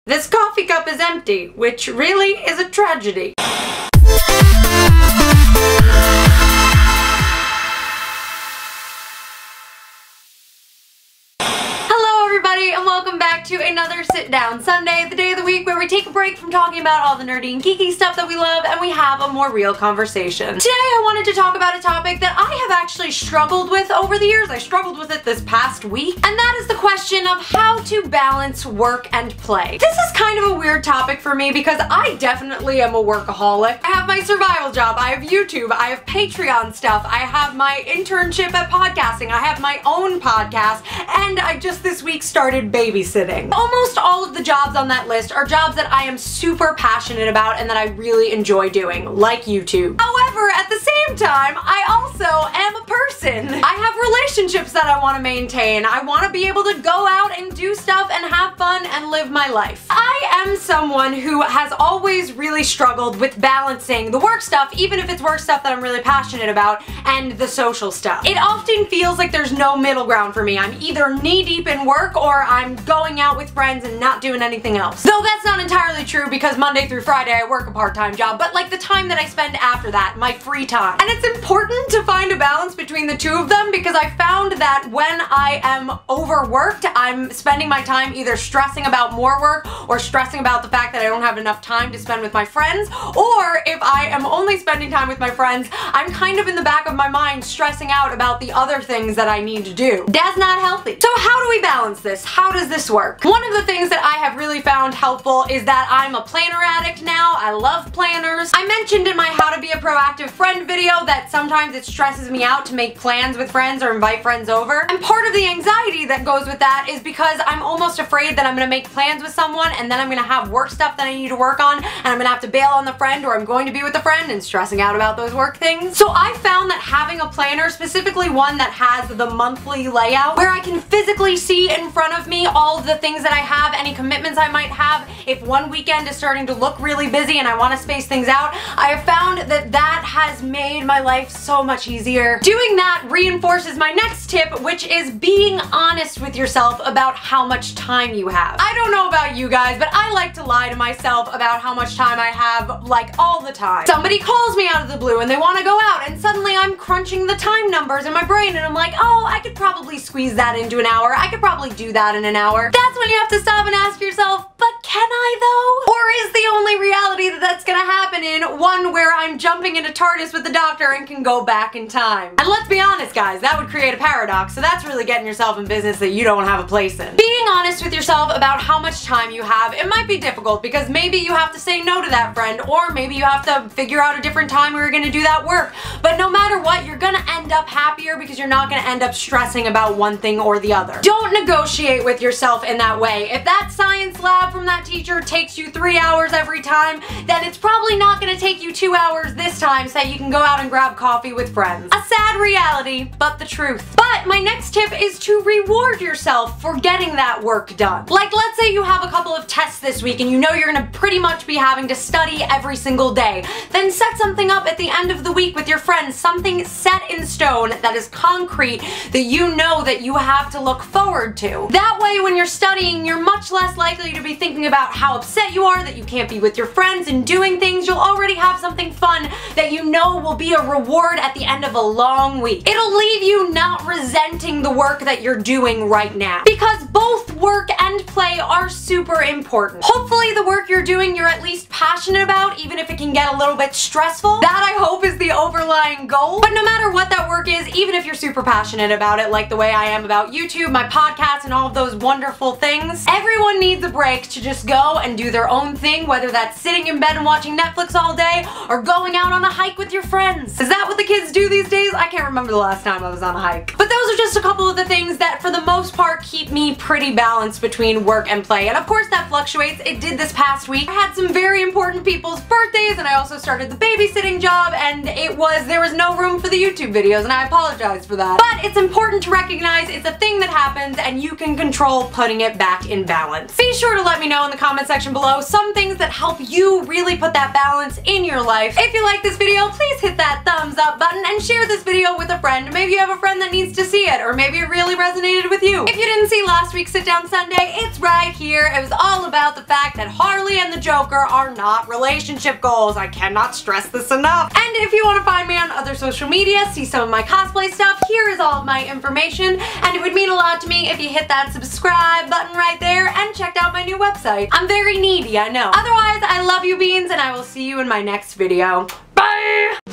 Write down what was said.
This coffee cup is empty, which really is a tragedy. And welcome back to another Sit Down Sunday, the day of the week where we take a break from talking about all the nerdy and geeky stuff that we love and we have a more real conversation. Today I wanted to talk about a topic that I have actually struggled with over the years. I struggled with it this past week, and that is the question of how to balance work and play. This is kind of a weird topic for me because I definitely am a workaholic. I have my survival job, I have YouTube, I have Patreon stuff, I have my internship at podcasting, I have my own podcast, and I just this week started babysitting. Almost all of the jobs on that list are jobs that I am super passionate about and that I really enjoy doing, like YouTube. However, at the same time, I also am a person. I have relationships that I want to maintain. I want to be able to go out and do stuff and have fun and live my life. I am someone who has always really struggled with balancing the work stuff, even if it's work stuff that I'm really passionate about, and the social stuff. It often feels like there's no middle ground for me. I'm either knee-deep in work or I'm going out with friends and not doing anything else. Though that's not entirely true because Monday through Friday I work a part-time job, but like the time that I spend after that, my free time. And it's important to find a balance between the two of them because I found that when I am overworked, I'm spending my time either stressing about more work or stressing about the fact that I don't have enough time to spend with my friends, or if I am only spending time with my friends, I'm kind of in the back of my mind stressing out about the other things that I need to do. That's not healthy. So how do we balance this? How does this work? One of the things that I have really found helpful is that I'm a planner addict now. I love planners. I mentioned in my How to Be a Proactive Friend video that sometimes it stresses me out to make plans with friends or invite friends over. And part of the anxiety that goes with that is because I'm almost afraid that I'm gonna make plans with someone and then I'm gonna have work stuff that I need to work on and I'm gonna have to bail on the friend, or I'm going to be with a friend and stressing out about those work things. So I found that having a planner, specifically one that has the monthly layout, where I can physically see in front of me all of the things that I have, any commitments I might have, if one weekend is starting to look really busy and I want to space things out, I have found that that has made my life so much easier. Doing that reinforces my next tip, which is being honest with yourself about how much time you have. I don't know about you guys, but I like to lie to myself about how much time I have, like, all the time. Somebody calls me out of the blue and they want to go out, and suddenly I'm crunching the time numbers in my brain and I'm like, oh, I could probably squeeze that into an hour. I could probably do that in an hour. That's when you have to stop and ask yourself, but can I though? Or is the only reality that that's gonna happen in one where I'm jumping into TARDIS with the doctor and can go back in time? And let's be honest guys, that would create a paradox, so that's really getting yourself in business that you don't have a place in. Being honest with yourself about how much time you have, it might be difficult because maybe you have to say no to that friend, or maybe you have to figure out a different time where you're gonna do that work. But no matter what, you're gonna end up happier because you're not gonna end up stressing about one thing or the other. Don't negotiate with yourself in that way. If that science lab from that teacher takes you 3 hours every time, then it's probably not gonna take you 2 hours this time so that you can go out and grab coffee with friends. A sad reality, but the truth. But my next tip is to reward yourself for getting that work done. Like, let's say you have a couple of tests this week and you know you're gonna pretty much be having to study every single day. Then set something up at the end of the week with your friends, something set in stone that is concrete that you know that you have to look forward to. That way when you're studying, you're much less likely to be thinking about how upset you are that you can't be with your friends and doing things. You'll already have something fun that you know will be a reward at the end of a long week. It'll leave you not resenting the work that you're doing right now, because both work and play are super important. Hopefully the work you're doing you're at least passionate about, even if it can get a little bit stressful. That I hope is the overlying goal. But no matter what that work is, even if you're super passionate about it, like the way I am about YouTube, my podcast, and all of those wonderful things, everyone needs a break to just go and do their own thing, whether that's sitting in bed and watching Netflix all day or going out on a hike with your friends. Is that what the kids do these days? I can't remember the last time I was on a hike. But those are just a couple of the things that for the most part keep me pretty balanced between work and play. And of course that fluctuates. It did this past week. I had some very important people's birthdays and I also started the babysitting job, and there was no room for the YouTube videos, and I apologize for that. But it's important to recognize it's a thing that happens and you can control putting it back in balance. Be sure to let me know know in the comment section below some things that help you really put that balance in your life. If you like this video, please hit that thumbs up button and share this video with a friend. Maybe you have a friend that needs to see it, or maybe it really resonated with you. If you didn't see last week's Sit Down Sunday, it's right here. It was all about the fact that Harley and the Joker are not relationship goals. I cannot stress this enough. And if you want to find me on other social media, see some of my cosplay stuff, here is all of my information, and it would mean a lot to me if you hit that subscribe button right there and checked out my new website. I'm very needy, I know. Otherwise, I love you beans, and I will see you in my next video. Bye!